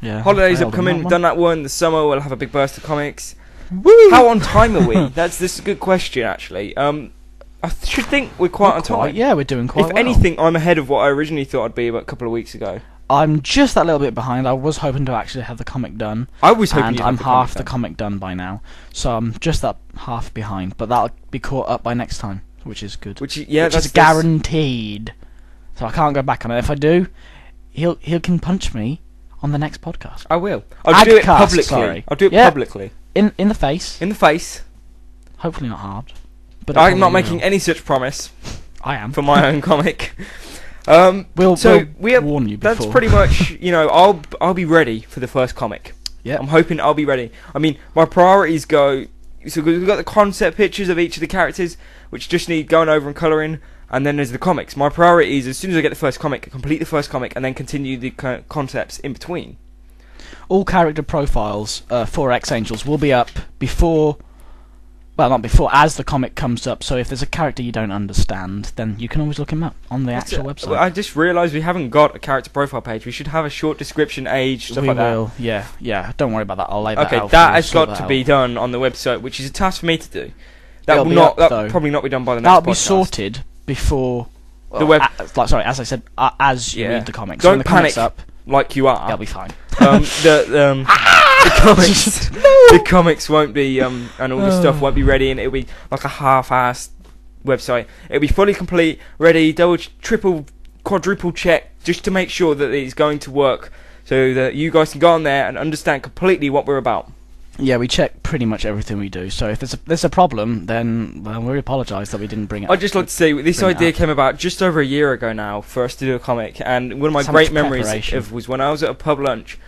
Yeah. Holidays failed on upcoming. that one. Done that one. The summer we'll have a big burst of comics. Woo! How on time are we? This is a good question, actually. I should think we're quite on time. Yeah, we're doing quite If well. anything, I'm ahead of what I originally thought I'd be about a couple of weeks ago. I'm just that little bit behind. I was hoping to actually have the comic done. I was hoping and you'd I'm have half the the comic done by now. So I'm just that half behind. But that'll be caught up by next time, which is good. Which is that's guaranteed. So I can't go back on it. If I do, he can punch me on the next podcast. I will. I'll do it AGCast, publicly. sorry. I'll do it Yeah. publicly. In the face. In the face. Hopefully not hard. But I'm not making any such promise I am. for my own comic. We'll warn you before. That's pretty much, I'll be ready for the first comic. Yeah. I'm hoping I'll be ready. I mean, my priorities go... So we've got the concept pictures of each of the characters, which just need going over and colouring, and then there's the comics. My priority is, as soon as I get the first comic, complete the first comic, and then continue the concepts in between. All character profiles for X-Angels will be up before... Well, not before, as the comic comes up. So if there's a character you don't understand, then you can always look him up on the actual website. I just realised we haven't got a character profile page. We should have a short description, age, stuff like that. We will, yeah. Don't worry about that. I'll lay that out. Okay, that has got to be done on the website, which is a task for me to do. That will probably not be done by the next podcast. That'll be sorted before... The web... as I said, as you read the comics. Don't when the panic comic's up, like you are. they'll be fine. The comics won't be, and all the stuff won't be ready, and it'll be like a half-assed website. It'll be fully complete, ready, triple, quadruple check, just to make sure that it's going to work, so that you guys can go on there and understand completely what we're about. Yeah, we check pretty much everything we do. So if there's a problem, then we apologise that we didn't bring it. I'd just like to say this idea came about just over a year ago now for us to do a comic, and one of my great memories was when I was at a pub lunch,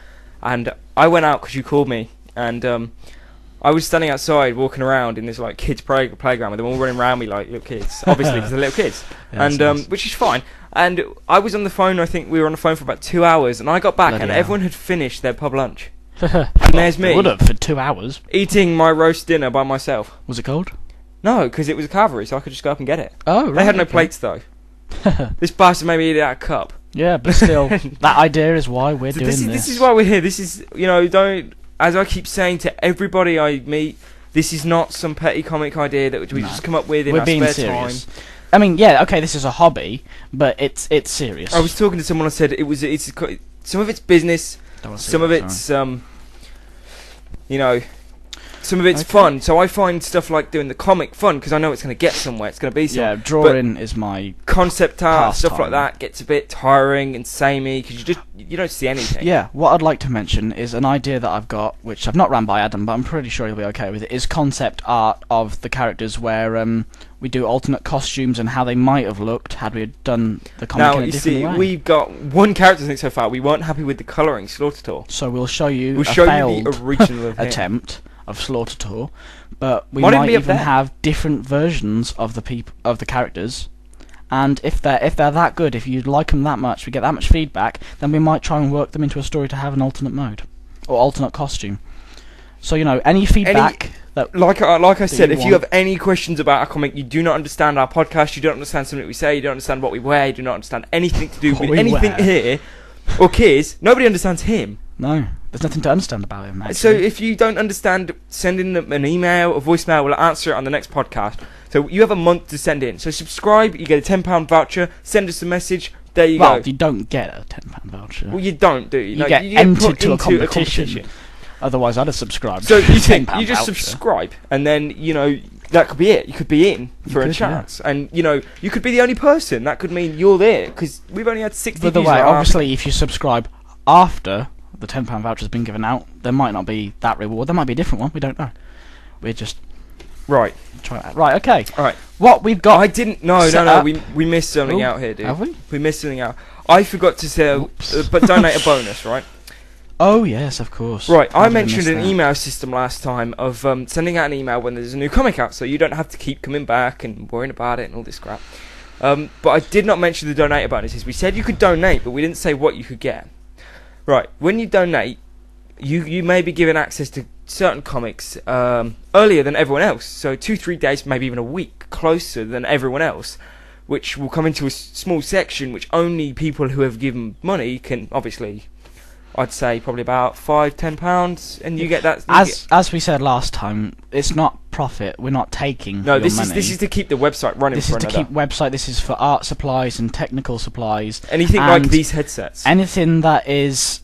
and I went out because you called me, and I was standing outside walking around in this like kids playground with them all running around me like little kids, obviously because they're little kids, and nice. Which is fine. And I was on the phone. I think we were on the phone for about 2 hours, and I got back, and everyone had finished their pub lunch. And there's me. Would have for 2 hours. Eating my roast dinner by myself. Was it cold? No, because it was a cavalry, so I could just go up and get it. Oh, right. They had no plates though. This bastard made me eat it out of a cup. Yeah, but still, that idea is why we're doing this. This is why we're here. This is, don't. As I keep saying to everybody I meet, this is not some petty comic idea that we just come up with in our spare serious. time. I mean, yeah, okay, this is a hobby, but it's serious. I was talking to someone. I said it's some of it's business, some of it's some of it's fun. So I find stuff like doing the comic fun because I know it's going to get somewhere. It's going to be somewhere. Yeah, drawing is my concept art stuff like that gets a bit tiring and samey because you don't see anything. Yeah, what I'd like to mention is an idea that I've got, which I've not ran by Adam, but I'm pretty sure he'll be okay with it. Is concept art of the characters where we do alternate costumes and how they might have looked had we done the comic in a different way. We've got one character I think so far. We weren't happy with the colouring, Slaughtertor. So we'll show you the original attempt of Slaughtertor, but we might even have different versions of the characters. And if they're that good, if you like them that much, we get that much feedback, then we might try and work them into a story to have an alternate mode or alternate costume. So any feedback. Like I said, if you have any questions about our comic, you do not understand our podcast, you don't understand something that we say, you don't understand what we wear, you do not understand anything to do with anything here, or Kiz, nobody understands him. No, there's nothing to understand about him, actually. So if you don't understand, send in an email, a voicemail, we'll answer it on the next podcast. So you have a month to send in. So subscribe, you get a £10 voucher, send us a message, there you go. Well, you don't get a £10 voucher. Well, you don't, do you? You get entered to a competition. Otherwise, I'd have subscribed. So you just subscribe, and then that could be it. You could be in for a chance, and you could be the only person. That could mean you're there because we've only had 60. By the way, obviously, if you subscribe after the £10 voucher's been given out, there might not be that reward. There might be a different one. We don't know. We're just right. Try that. Right. Okay. All right. What we've got? I didn't. No. We missed something out here, dude. Have we? We missed something out. I forgot to say, but donate a bonus, right? Oh yes, of course. Right, I mentioned an email system last time of sending out an email when there's a new comic out, so you don't have to keep coming back and worrying about it and all this crap. But I did not mention the donator bonuses. We said you could donate, but we didn't say what you could get. Right, when you donate, you may be given access to certain comics earlier than everyone else. So 2-3 days, maybe even a week closer than everyone else, which will come into a small section which only people who have given money can obviously I'd say probably about £5-10, and you get that. As we said last time, it's not profit. We're not taking. No, this is to keep the website running. This is to keep website. This is for art supplies and technical supplies. Anything like these headsets. Anything that is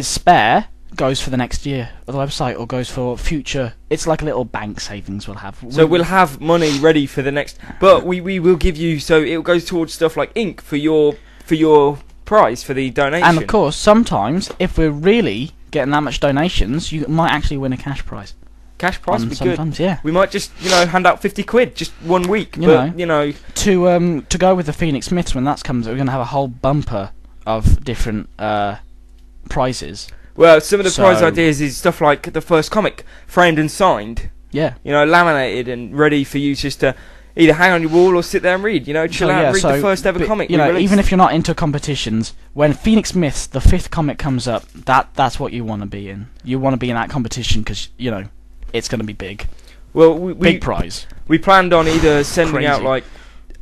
spare goes for the next year of the website, or goes for future. It's like a little bank savings we'll have. So we'll have money ready for the next. But we will give you. So it goes towards stuff like ink for your prize for the donation. And of course, sometimes if we're really getting that much donations, you might actually win a cash prize. Cash prize would be sometimes, good. Yeah. We might just hand out £50 just 1 week. To go with the Phoenix Smiths when that comes, we're going to have a whole bumper of different prizes. Well, some of the prize ideas is stuff like the first comic framed and signed. Yeah. Laminated and ready for you just to either hang on your wall or sit there and read. Chill out and read the first ever comic. Even if you're not into competitions, when Phoenix Myths, the 5th comic, comes up, that's what you want to be in. You want to be in that competition because it's going to be big. Well, big prize. We planned on either sending out like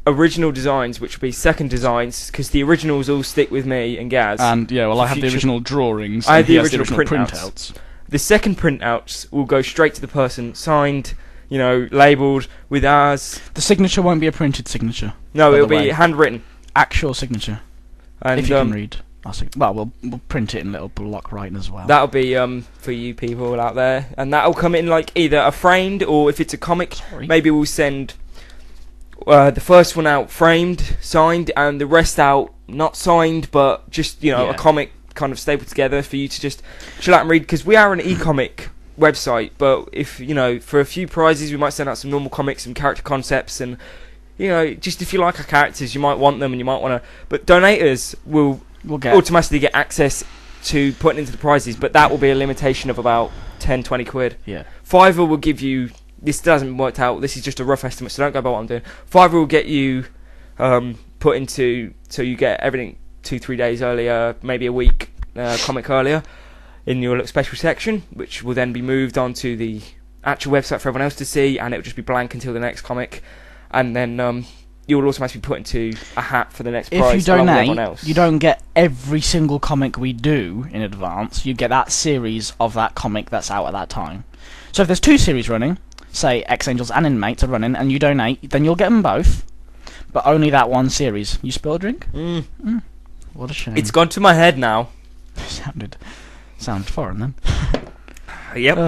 original designs, which would be second designs, because the originals all stick with me and Gaz. And I have the original drawings. I have the original printouts. The second printouts will go straight to the person, signed, labelled with ours. The signature won't be a printed signature. No, it'll be handwritten. Actual signature. And if you can read. We'll print it in little block writing as well. That'll be for you people out there, and that'll come in like either a framed, or if it's a comic, maybe we'll send the first one out framed, signed, and the rest out not signed, but just a comic kind of stapled together for you to just chill out and read. Because we are an e-comic website, but if for a few prizes, we might send out some normal comics, some character concepts, and just if you like our characters, you might want them, and you might want to. But donators will automatically get access to putting into the prizes, but that will be a limitation of about £10-20. Yeah. Fiverr will give you. This doesn't work out. This is just a rough estimate, so don't go by what I'm doing. Fiverr will get you put into, so you get everything 2-3 days earlier, maybe a week comic earlier in your special section, which will then be moved onto the actual website for everyone else to see, and it will just be blank until the next comic, and then you will automatically be put into a hat for the next prize. If you donate, you don't get every single comic we do in advance. You get that series of that comic that's out at that time. So if there's 2 series running, say X-Angels and Inmates are running, and you donate, then you'll get them both, but only that one series. You spill a drink? What a shame. It's gone to my head now. Sounded foreign then. Yep.